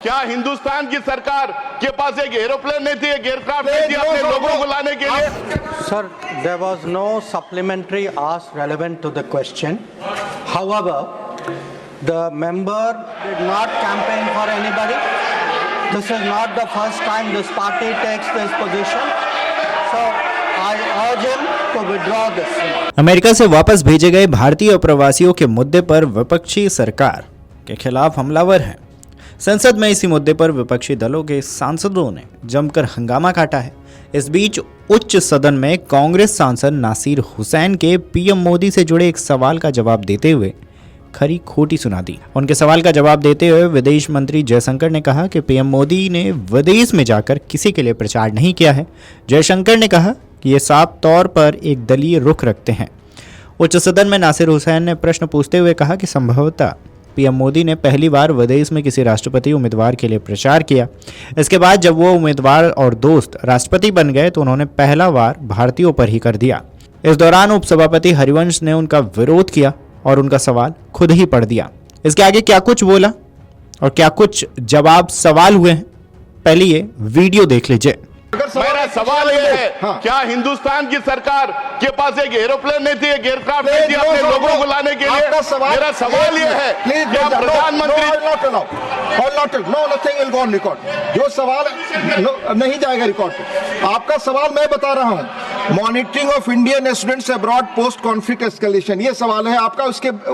क्या हिंदुस्तान की सरकार के पास एक एरोप्लेन नहीं थी, एक एयरक्राफ्ट नहीं थी अपने लोगों को लाने के लिए? Sir, there was no supplementary ask relevant to the question. However, the member did not campaign for anybody. This is not the first time this party takes this position. So, I urge him to withdraw this. America से वापस भेजे गए भारतीय प्रवासियों के मुद्दे पर विपक्षी सरकार के खिलाफ हमलावर हैं। संसद में इसी मुद्दे पर विपक्षी दलों के सांसदों ने जमकर हंगामा काटा है। इस बीच उच्च सदन में कांग्रेस सांसद नासिर हुसैन के पीएम मोदी से जुड़े एक सवाल का जवाब देते हुए खरी खोटी सुना दी। उनके सवाल का जवाब देते हुए विदेश मंत्री जयशंकर ने कहा कि पीएम मोदी ने विदेश में जाकर किसी के लिए प्रचार नहीं किया है। जयशंकर ने कहा कि ये साफ तौर पर एक दलीय रुख रखते हैं। उच्च सदन में नासिर हुसैन ने प्रश्न पूछते हुए कहा कि संभवतः पीएम मोदी ने पहली बार विदेश में किसी राष्ट्रपति उम्मीदवार के लिए प्रचार किया। इसके बाद जब वो उम्मीदवार और दोस्त राष्ट्रपति बन गए तो उन्होंने पहला वार भारतीयों पर ही कर दिया। इस दौरान उपसभापति हरिवंश ने उनका विरोध किया और उनका सवाल खुद ही पढ़ दिया। इसके आगे क्या कुछ बोला और क्या कुछ जवाब सवाल हुए हैं, पहले ये वीडियो देख लीजिए। मेरा सवाल यह है, क्या हिंदुस्तान की सरकार के पास एक एरोप्लेन नहीं थी, एक एयरक्राफ्ट नहीं थी अपने लोगों को लाने के लिए? मेरा सवाल यह है, क्या प्रधानमंत्री जो सवाल नहीं जाएगा रिकॉर्ड पे। आपका सवाल मैं बता रहा हूँ, monitoring of Indian students abroad post conflict escalation, ये सवाल है आपका।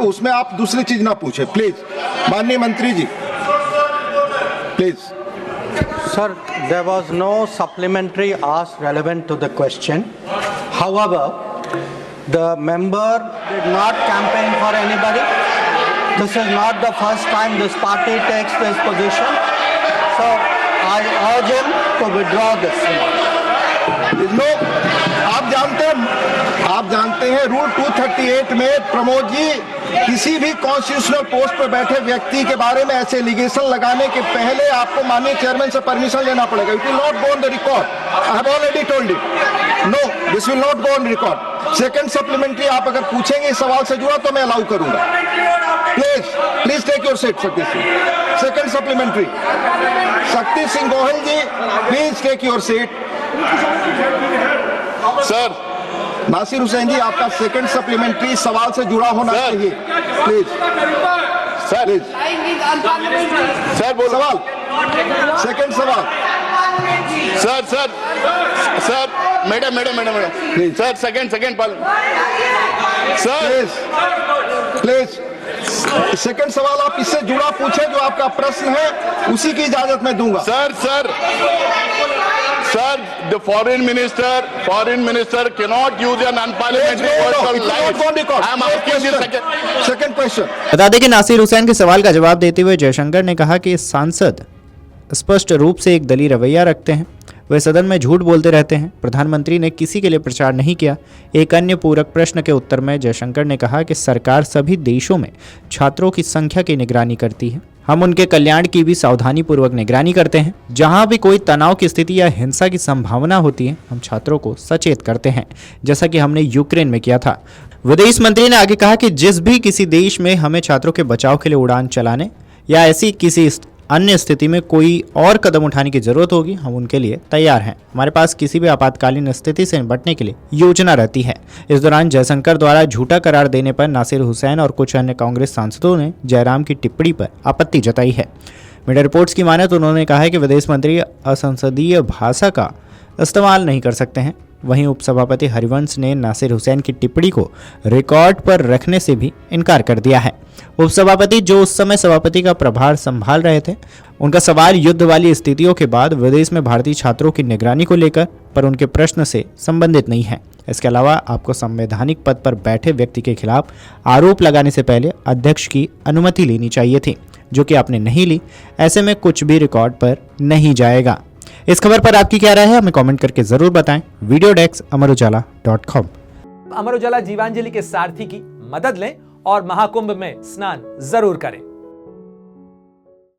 उसमें आप दूसरी चीज ना पूछे प्लीज। माननीय मंत्री जी please. Sir, there was no supplementary ask relevant to the question. However, the member did not campaign for anybody. This is not the first time this party takes this position. So, I urge him to withdraw this. लोग आप जानते हैं rule 238 में प्रमोद जी किसी भी constitutional post पर बैठे व्यक्ति के बारे में ऐसे एलिगेशन लगाने के पहले आपको माननीय चेयरमैन से परमिशन लेना पड़ेगा। It will not go on the record. I have already told you, no this will not go on record. Second supplementary आप अगर पूछेंगे इस सवाल से जुड़ा तो मैं अलाउ करूंगा। Please take your seat Shakti Singh. Second supplementary Shakti Singh Gohil ji, please take your seat. Sir Nasir Hussain ji, आपका सेकंड सप्लीमेंट्री सवाल से जुड़ा होना चाहिए। प्लीज सर, प्लीज सर बोलो। सवाल, सेकंड सवाल। सर मैडम सर सेकंड पल सर प्लीज सेकंड सवाल आप इससे जुड़ा पूछे, जो आपका प्रश्न है उसी की इजाजत मैं दूंगा। Sir, the foreign minister cannot use an unparliamentary words like. I am asking the second question. बता दें कि नासिर हुसैन के सवाल का जवाब देते हुए जयशंकर ने कहा कि सांसद स्पष्ट रूप से एक दलीय रवैया रखते हैं, वे सदन में झूठ बोलते रहते हैं। प्रधानमंत्री ने किसी के लिए प्रचार नहीं किया। एक अन्य पूरक प्रश्न के उत्तर में जयशंकर ने कहा कि सरकार सभी देशों में छात्रों की संख्या की निगरानी करती है। हम उनके कल्याण की भी सावधानी पूर्वक निगरानी करते हैं। जहां भी कोई तनाव की स्थिति या हिंसा की संभावना होती है, हम छात्रों को सचेत करते हैं, जैसा कि हमने यूक्रेन में किया था। विदेश मंत्री ने आगे कहा कि जिस भी किसी देश में हमें छात्रों के बचाव के लिए उड़ान चलाने या ऐसी किसी अन्य स्थिति में कोई और कदम उठाने की जरूरत होगी, हम उनके लिए तैयार हैं। हमारे पास किसी भी आपातकालीन स्थिति से निपटने के लिए योजना रहती है। इस दौरान जयशंकर द्वारा झूठा करार देने पर नासिर हुसैन और कुछ अन्य कांग्रेस सांसदों ने जयराम की टिप्पणी पर आपत्ति जताई है। मीडिया रिपोर्ट्स की माने तो उन्होंने कहा है कि विदेश मंत्री असंसदीय भाषा का इस्तेमाल नहीं कर सकते हैं। वहीं उपसभापति हरिवंश ने नासिर हुसैन की टिप्पणी को रिकॉर्ड पर रखने से भी इनकार कर दिया है। उपसभापति जो उस समय सभापति का प्रभार संभाल रहे थे, उनका सवाल युद्ध वाली स्थितियों के बाद विदेश में भारतीय छात्रों की निगरानी को लेकर पर उनके प्रश्न से संबंधित नहीं है। इसके अलावा आपको संवैधानिक पद पर बैठे व्यक्ति के खिलाफ आरोप लगाने से पहले अध्यक्ष की अनुमति लेनी चाहिए थी, जो कि आपने नहीं ली। ऐसे में कुछ भी रिकॉर्ड पर नहीं जाएगा। इस खबर पर आपकी क्या राय है, हमें कमेंट करके जरूर बताएं। Video desk अमरउजाला.com। अमर उजाला जीवांजलि के सारथी की मदद लें और महाकुंभ में स्नान जरूर करें।